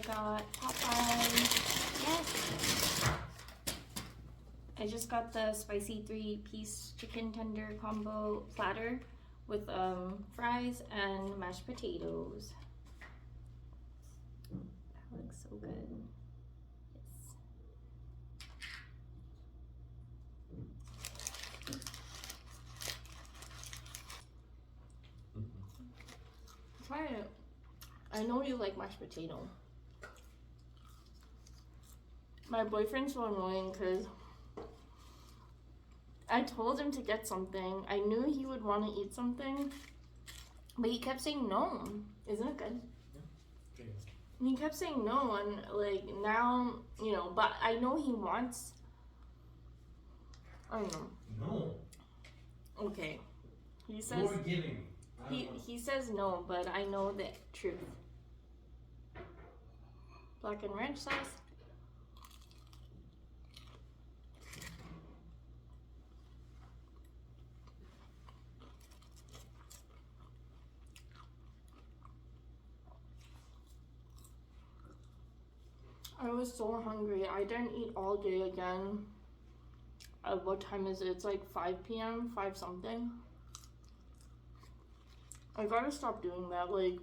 got Popeyes. Yes! I just got the spicy 3-piece chicken tender combo platter with fries and mashed potatoes. That looks so good. Yes. Try it. I know you like mashed potato. My boyfriend's so annoying because I told him to get something. I knew he would want to eat something, but he kept saying no. Isn't it good? Yeah. He kept saying no, and like now, you know, but I know he wants. I don't know. No. Okay. He says. You're giving. He says no, but I know the truth. Black and ranch sauce. I was so hungry. I didn't eat all day again. What time is it? It's like 5 p.m., 5 something. I gotta stop doing that. Like,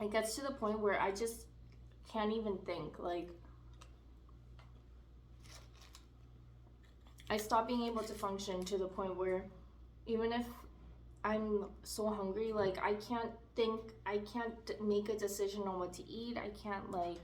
it gets to the point where I just can't even think. Like, I stop being able to function to the point where even if I'm so hungry, like, I can't think, I can't make a decision on what to eat. I can't, like,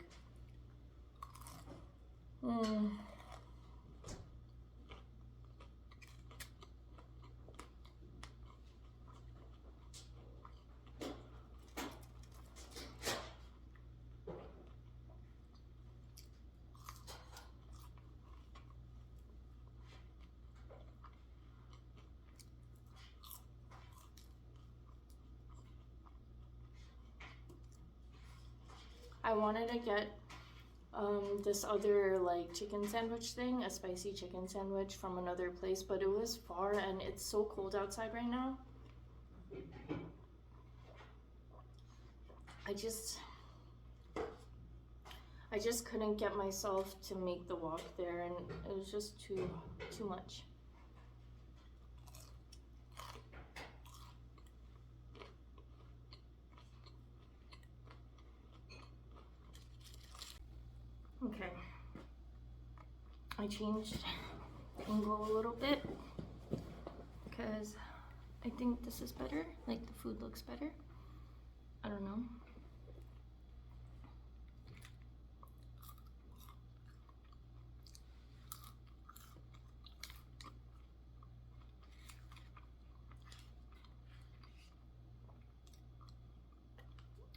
I wanted to get this other like chicken sandwich thing, a spicy chicken sandwich from another place, but it was far and it's so cold outside right now. I just couldn't get myself to make the walk there, and it was just too much. Okay, I changed angle a little bit because I think this is better, like the food looks better. I don't know.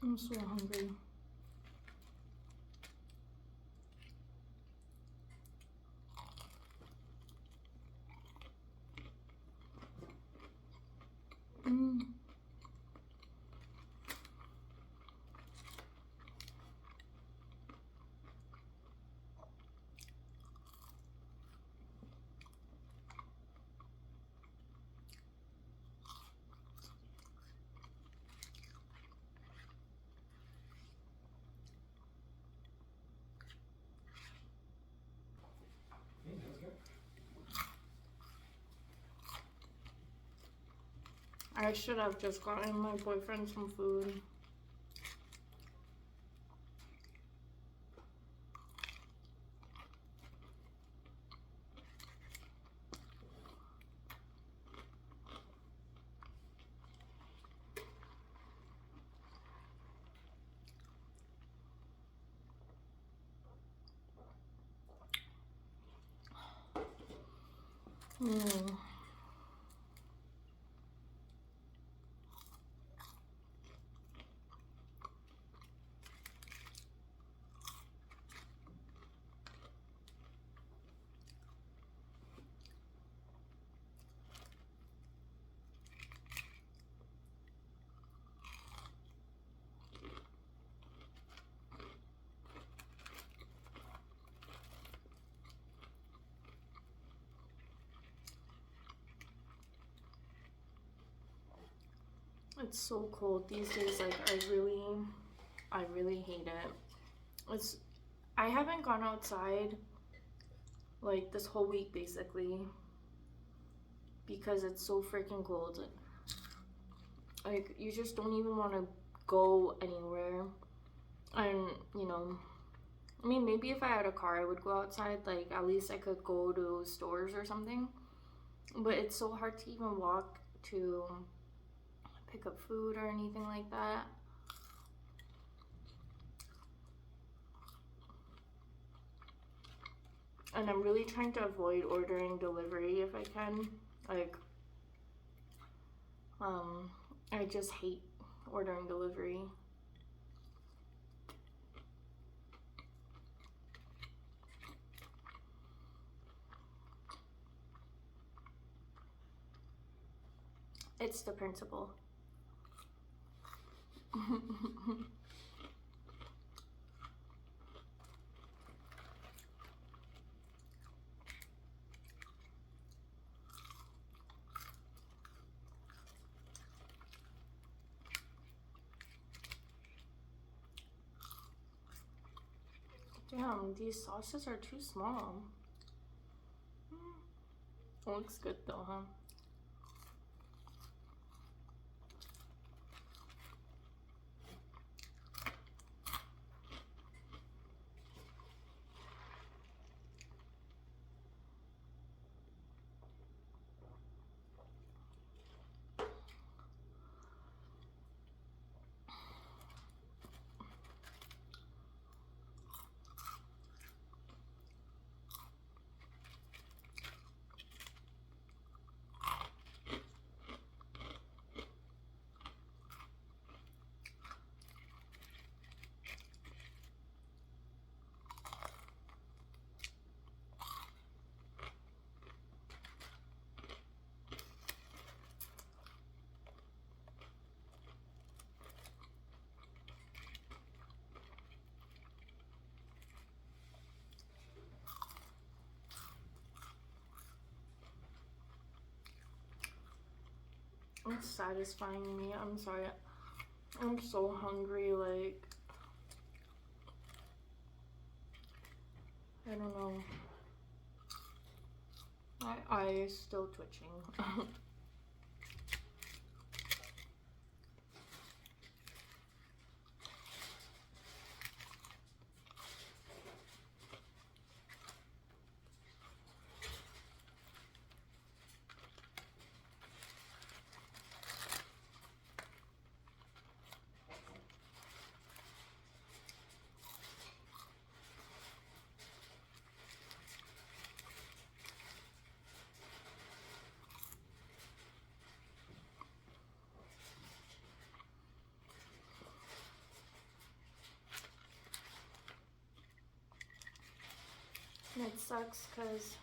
I'm so hungry. I should have just gotten my boyfriend some food. It's so cold these days. Like I really hate it. It's I haven't gone outside like this whole week basically because it's so freaking cold. Like you just don't even want to go anywhere. And you know, I mean, maybe if I had a car, I would go outside. Like, at least I could go to stores or something. But it's so hard to even walk to pick up food or anything like that. And I'm really trying to avoid ordering delivery if I can. Like, I just hate ordering delivery. It's the principle. Damn, these sauces are too small. Looks good though, huh? It's satisfying me. I'm sorry. I'm so hungry, like, I don't know. My eye is still twitching. And it sucks because,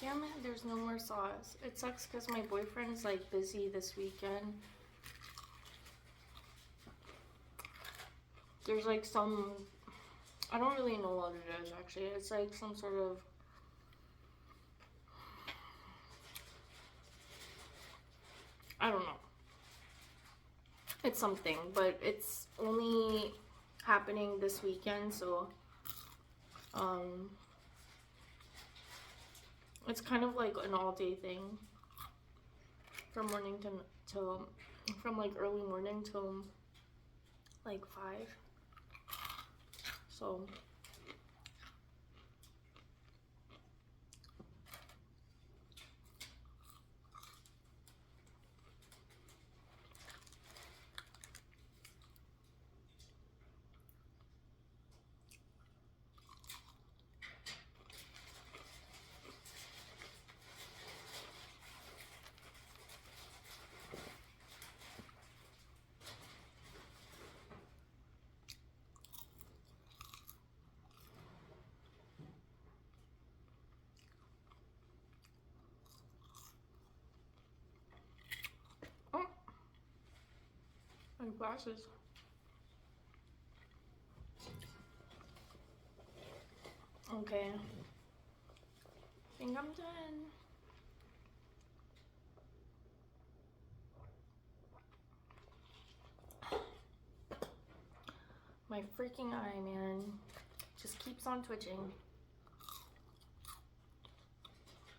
damn it, there's no more sauce. It sucks because my boyfriend's like busy this weekend. There's like some, I don't really know what it is actually. It's like some sort of, I don't know. It's something, but it's only happening this weekend, so it's kind of like an all-day thing from morning till from like early morning till like 5. So and glasses. Okay. I think I'm done. My My freaking eye, man. Just keeps on twitching.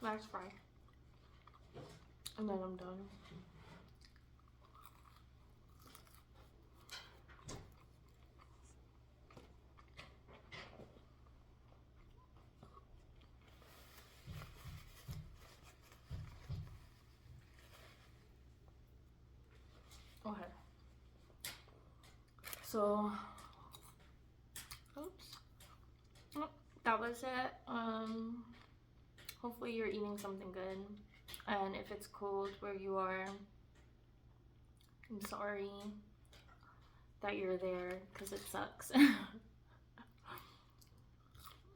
Last fry. And then I'm done. Okay. So, oops. Oh, that was it. Hopefully you're eating something good. And if it's cold where you are, I'm sorry that you're there, because it sucks.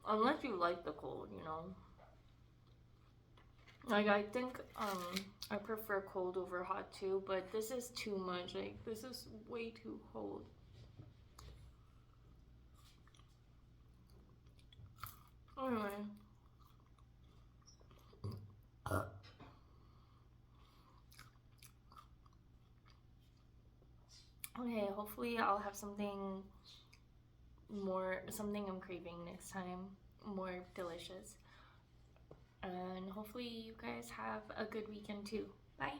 Unless you like the cold, you know. Like, I think I prefer cold over hot too, but this is too much. Like, this is way too cold. Anyway. Okay, hopefully I'll have something I'm craving next time, more delicious. And hopefully you guys have a good weekend too. Bye.